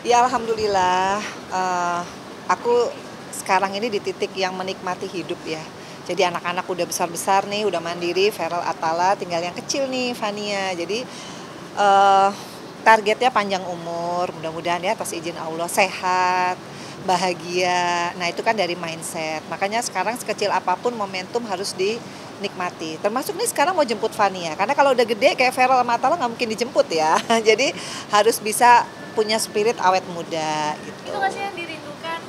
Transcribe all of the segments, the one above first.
Ya alhamdulillah, aku sekarang ini di titik yang menikmati hidup ya. Jadi anak-anak udah besar-besar nih, udah mandiri, Feral, Atala, tinggal yang kecil nih, Fania. Jadi eh, targetnya panjang umur, mudah-mudahan ya atas izin Allah sehat, bahagia. Nah itu kan dari mindset. Makanya sekarang sekecil apapun momentum harus dinikmati. Termasuk nih sekarang mau jemput Fania. Karena kalau udah gede kayak Feral sama Atala nggak mungkin dijemput ya. Jadi harus bisa punya spirit awet muda Itu gitu. nggak sih yang dirindukan?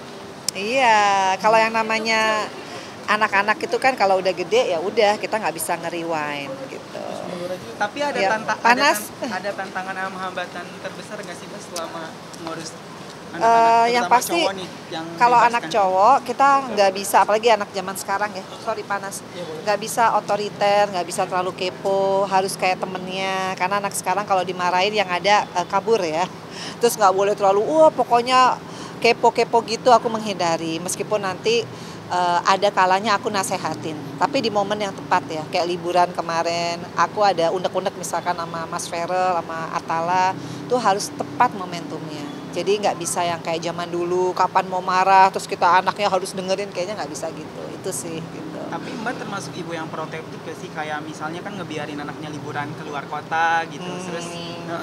Iya, kalau yang Itu kecil. namanya anak-anak itu kan kalau udah gede ya udah kita nggak bisa nge-rewind gitu. Tapi Ya panas. ada tantangan sama hambatan terbesar nggak sih Mbak selama ngurus anak-anak, Yang terutama pasti cowok nih yang kalau bebas anak kan? cowok kita nggak bisa, apalagi anak zaman sekarang ya, sorry panas, nggak bisa otoriter, nggak bisa terlalu kepo, harus kayak temennya. Karena anak sekarang kalau dimarahin yang ada kabur ya. Terus nggak boleh terlalu, wah pokoknya kepo-kepo gitu, aku menghindari. Meskipun nanti ada kalanya aku nasehatin, tapi di momen yang tepat ya. Kayak liburan kemarin, aku ada unek-unek misalkan sama Mas Ferel, sama Atala, tuh harus tepat momentumnya. Jadi nggak bisa yang kayak zaman dulu, kapan mau marah, terus kita anaknya harus dengerin, kayaknya nggak bisa gitu. Itu sih gitu. Tapi Mbak termasuk ibu yang protektif gak sih, kayak misalnya kan ngebiarin anaknya liburan keluar kota gitu, terus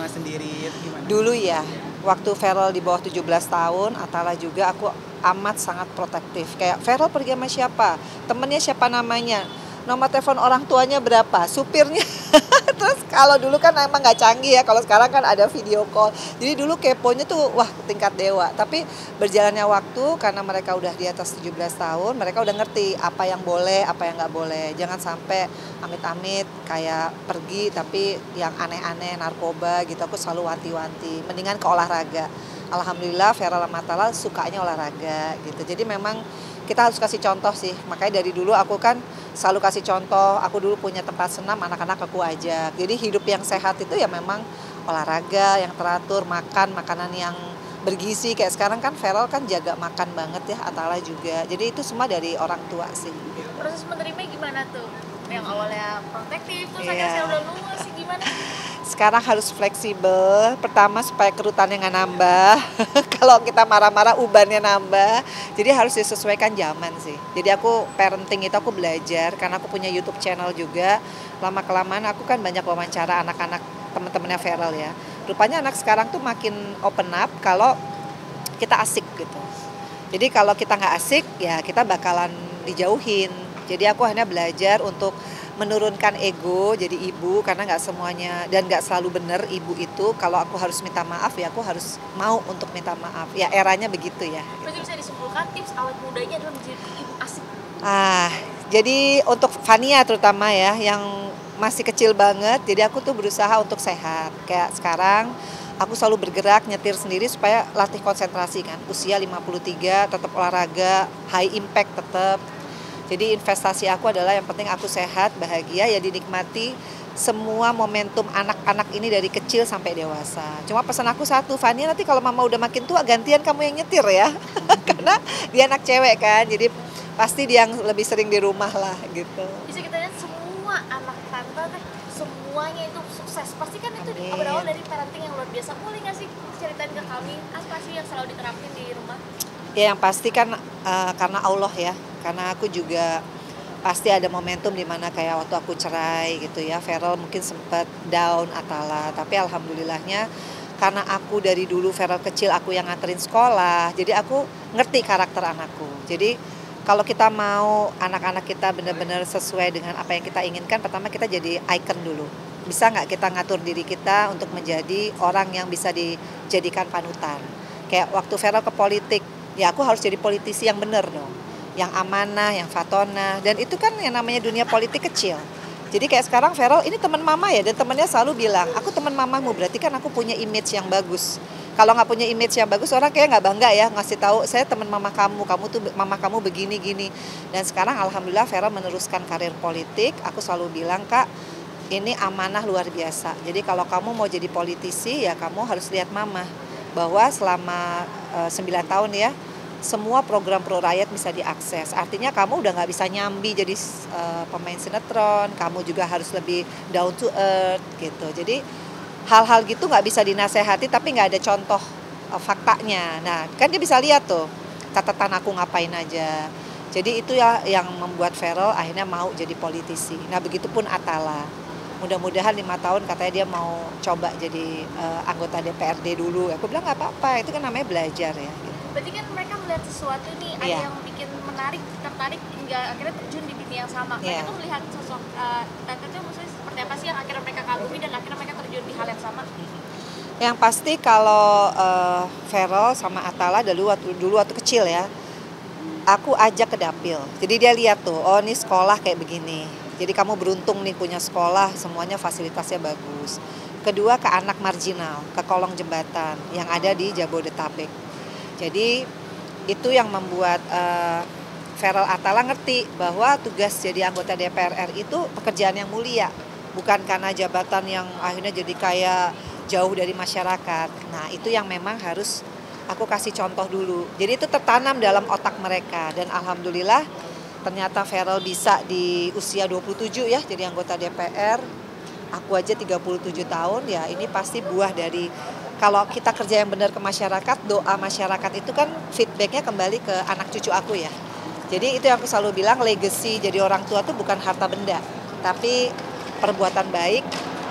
sendiri itu gimana? Dulu ya, waktu Ferel di bawah 17 tahun, Atala juga aku amat sangat protektif. Kayak Ferel pergi sama siapa? Temennya siapa namanya? Nomor telepon orang tuanya berapa? Supirnya. Terus kalau dulu kan emang nggak canggih ya, kalau sekarang kan ada video call. Jadi dulu keponya tuh wah tingkat dewa. Tapi berjalannya waktu karena mereka udah di atas 17 tahun, mereka udah ngerti apa yang boleh, apa yang nggak boleh. Jangan sampai amit-amit kayak pergi tapi yang aneh-aneh, narkoba gitu. Aku selalu wanti-wanti. Mendingan ke olahraga. Alhamdulillah Vera Lamatala sukanya olahraga gitu. Jadi memang kita harus kasih contoh sih. Makanya dari dulu aku kan selalu kasih contoh. Aku dulu punya tempat senam, anak-anak aku ajak. Jadi hidup yang sehat itu ya memang olahraga yang teratur, makan makanan yang bergizi. Kayak sekarang kan Feral kan jaga makan banget ya, Atala juga. Jadi itu semua dari orang tua sih. Proses menerimanya gimana tuh? Yang awalnya protektif, terus akhirnya saya Iya. udah luas sih gimana? Sekarang harus fleksibel. Pertama supaya kerutannya nggak nambah. Kalau kita marah-marah ubannya nambah. Jadi harus disesuaikan zaman sih. Jadi aku parenting itu aku belajar karena aku punya YouTube channel juga. Lama kelamaan aku kan banyak wawancara anak-anak teman-temannya Feral ya. Rupanya anak sekarang tuh makin open up kalau kita asik gitu. Jadi kalau kita nggak asik ya kita bakalan dijauhin. Jadi aku hanya belajar untuk menurunkan ego jadi ibu karena nggak semuanya dan nggak selalu benar ibu itu. Kalau aku harus minta maaf ya aku harus mau untuk minta maaf. Ya eranya begitu ya. Berarti bisa disimpulkan tips awet mudanya adalah menjadi ibu asik. Jadi untuk Fania terutama ya yang masih kecil banget. Jadi aku tuh berusaha untuk sehat. Kayak sekarang aku selalu bergerak nyetir sendiri supaya latih konsentrasi kan. Usia 53 tetap olahraga, high impact tetap. Jadi investasi aku adalah yang penting aku sehat, bahagia, ya dinikmati semua momentum anak-anak ini dari kecil sampai dewasa. Cuma pesan aku satu, Fania nanti kalau mama udah makin tua gantian kamu yang nyetir ya. Karena dia anak cewek kan, jadi pasti dia yang lebih sering di rumah lah gitu. Bisa kita lihat semua anak tante teh semuanya itu sukses. Pasti kan itu Amin. berawal dari parenting yang luar biasa. Boleh nggak sih ceritain ke kami apa sih yang selalu diterapin di rumah? Ya yang pasti kan karena Allah ya, karena aku juga pasti ada momentum di mana kayak waktu aku cerai gitu ya, Feral mungkin sempat down Atala, tapi alhamdulillahnya karena aku dari dulu Feral kecil aku yang nganterin sekolah, jadi aku ngerti karakter anakku. Jadi kalau kita mau anak-anak kita benar-benar sesuai dengan apa yang kita inginkan, pertama kita jadi icon dulu. Bisa nggak kita ngatur diri kita untuk menjadi orang yang bisa dijadikan panutan. Kayak waktu Feral ke politik, ya aku harus jadi politisi yang benar dong, yang amanah, yang fatona, dan itu kan yang namanya dunia politik kecil. Jadi kayak sekarang Feral ini teman mama ya, dan temannya selalu bilang, aku teman mamamu, berarti kan aku punya image yang bagus. Kalau nggak punya image yang bagus, orang kayak nggak bangga ya ngasih tahu saya teman mama kamu tuh mama kamu begini gini. Dan sekarang alhamdulillah Feral meneruskan karir politik. Aku selalu bilang kak, ini amanah luar biasa. Jadi kalau kamu mau jadi politisi ya kamu harus lihat mama bahwa selama 9 tahun ya semua program pro rakyat bisa diakses. Artinya kamu udah nggak bisa nyambi jadi pemain sinetron, kamu juga harus lebih down to earth gitu. Jadi hal-hal gitu nggak bisa dinasehati tapi nggak ada contoh faktanya. Nah, kan dia bisa lihat tuh catatan aku ngapain aja. Jadi itu ya yang membuat Feral akhirnya mau jadi politisi. Nah, begitupun Atala. Mudah-mudahan 5 tahun katanya dia mau coba jadi anggota DPRD dulu. Aku bilang nggak apa-apa, itu kan namanya belajar ya. Gitu. Berarti kan mereka melihat sesuatu nih, ada Iya. yang bikin tertarik hingga akhirnya terjun di dunia yang sama. Mereka Iya. tuh melihat sosok Tete tuh maksudnya seperti apa sih yang akhirnya mereka kagumi dan akhirnya mereka terjun di hal yang sama? Yang pasti kalau Feral sama Atala dulu waktu kecil ya, aku ajak ke dapil. Jadi dia lihat tuh, oh ini sekolah kayak begini. Jadi kamu beruntung nih punya sekolah, semuanya fasilitasnya bagus. Kedua ke anak marginal, ke kolong jembatan yang ada di Jabodetabek. Jadi itu yang membuat Feral Atala ngerti bahwa tugas jadi anggota DPR RI itu pekerjaan yang mulia. Bukan karena jabatan yang akhirnya jadi kayak jauh dari masyarakat. Nah itu yang memang harus aku kasih contoh dulu. Jadi itu tertanam dalam otak mereka. Dan alhamdulillah ternyata Feral bisa di usia 27 ya jadi anggota DPR. Aku aja 37 tahun ya, ini pasti buah dari kalau kita kerja yang benar ke masyarakat, doa masyarakat itu kan feedbacknya kembali ke anak cucu aku ya. Jadi itu yang aku selalu bilang, legacy jadi orang tua tuh bukan harta benda, tapi perbuatan baik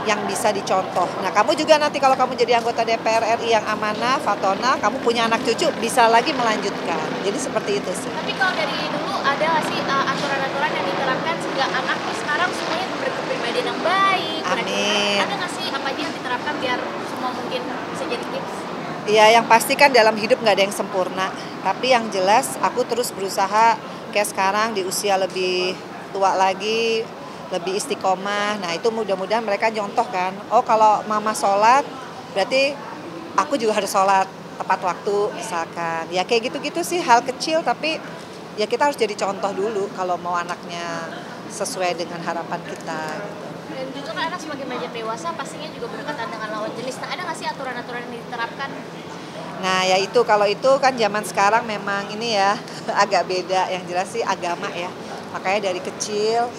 yang bisa dicontoh. Nah kamu juga nanti kalau kamu jadi anggota DPR RI yang amanah, fatona, kamu punya anak cucu bisa lagi melanjutkan. Jadi seperti itu sih. Tapi kalau dari dulu ada nggak sih aturan-aturan yang diterapkan sehingga anak tuh sekarang semuanya berkepribadian yang baik? Amin. Ada nggak sih apa aja yang diterapkan biar semua mungkin bisa jadi tips? Ya yang pasti kan dalam hidup nggak ada yang sempurna. Tapi yang jelas aku terus berusaha kayak sekarang di usia lebih tua lagi, lebih istiqomah. Nah itu mudah-mudahan mereka nyontoh kan. Oh kalau mama sholat berarti aku juga harus sholat tepat waktu misalkan. Ya kayak gitu-gitu sih hal kecil tapi ya kita harus jadi contoh dulu kalau mau anaknya sesuai dengan harapan kita. Dan juga kan anak semakin banyak dewasa pastinya juga berdekatan dengan lawan jenis. Nah ada nggak sih aturan-aturan yang diterapkan? Nah ya itu kalau itu kan zaman sekarang memang ini ya agak beda. Yang jelas sih agama ya. Makanya dari kecil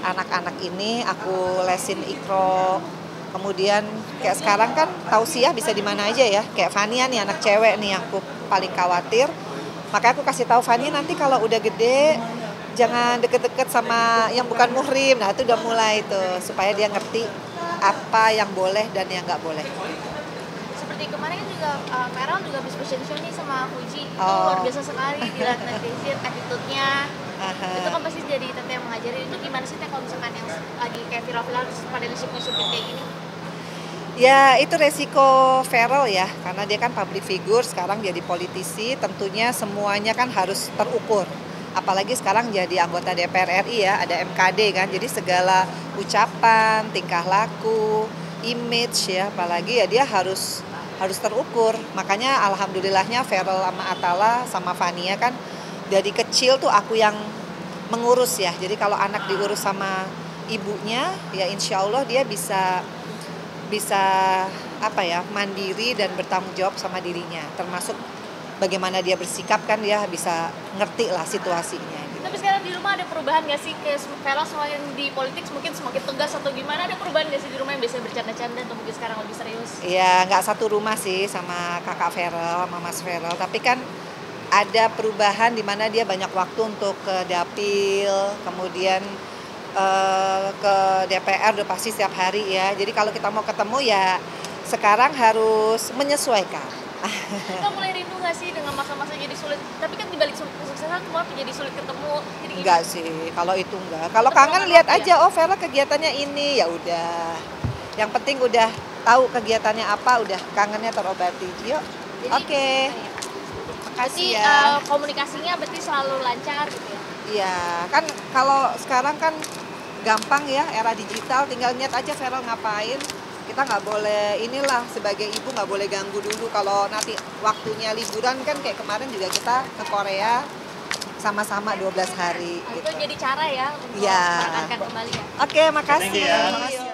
anak-anak ini aku lesin ikro, kemudian kayak sekarang kan tausiah bisa di mana aja ya, kayak Fania nih anak cewek nih yang aku paling khawatir, makanya aku kasih tahu Fania nanti kalau udah gede jangan deket-deket sama yang bukan muhrim. Nah itu udah mulai tuh supaya dia ngerti apa yang boleh dan yang nggak boleh. Seperti kemarin kan juga Feral juga habis fashion show nih sama Fuji. Itu Oh. luar biasa sekali dilihat netizen, attitude-nya. Aha. Itu kan pasti jadi Tete yang mengajari. Itu gimana sih Teh kalau misalkan yang lagi kayak viral-viral terus pada nge-shoot kayak gini? Ya itu resiko Feral ya, karena dia kan public figure, sekarang jadi politisi, tentunya semuanya kan harus terukur. Apalagi sekarang jadi anggota DPR RI ya, ada MKD kan, jadi segala ucapan, tingkah laku, image ya, apalagi ya dia harus terukur. Makanya alhamdulillahnya Feral sama Atala sama Fania kan dari kecil tuh aku yang mengurus ya. Jadi kalau anak diurus sama ibunya ya insya Allah dia bisa apa ya mandiri dan bertanggung jawab sama dirinya. Termasuk bagaimana dia bersikap kan dia bisa ngerti lah situasinya. Gitu. Tapi sekarang di rumah ada perubahan nggak sih? Kayak Feral semakin di politik mungkin semakin tegas atau gimana? Ada perubahan nggak sih di rumah yang biasanya bercanda-canda atau mungkin sekarang lebih serius? Iya nggak satu rumah sih sama kakak Feral, sama Mas Feral. Tapi kan ada perubahan di mana dia banyak waktu untuk ke dapil, kemudian ke DPR udah pasti setiap hari ya. Jadi kalau kita mau ketemu ya sekarang harus menyesuaikan. Kita mulai rindu nggak sih dengan masa-masa jadi sulit? Tapi kan dibalik kesuksesan semua jadi sulit ketemu. Jadi Enggak sih, kalau itu enggak. Kalau kangen lihat aja, oh Vera kegiatannya ini, ya udah. Yang penting udah tahu kegiatannya apa, udah kangennya terobati. Yuk, oke. Makasih Berarti ya. komunikasinya berarti selalu lancar gitu ya? Iya, kan kalau sekarang kan gampang ya, era digital, tinggal lihat aja Vera ngapain. Kita nggak boleh, inilah sebagai ibu nggak boleh ganggu dulu. Kalau nanti waktunya liburan kan kayak kemarin juga kita ke Korea sama-sama 12 hari. Itu Gitu. jadi cara ya untuk Iya. menekankan kembali ya? Oke, makasih. Thank you ya.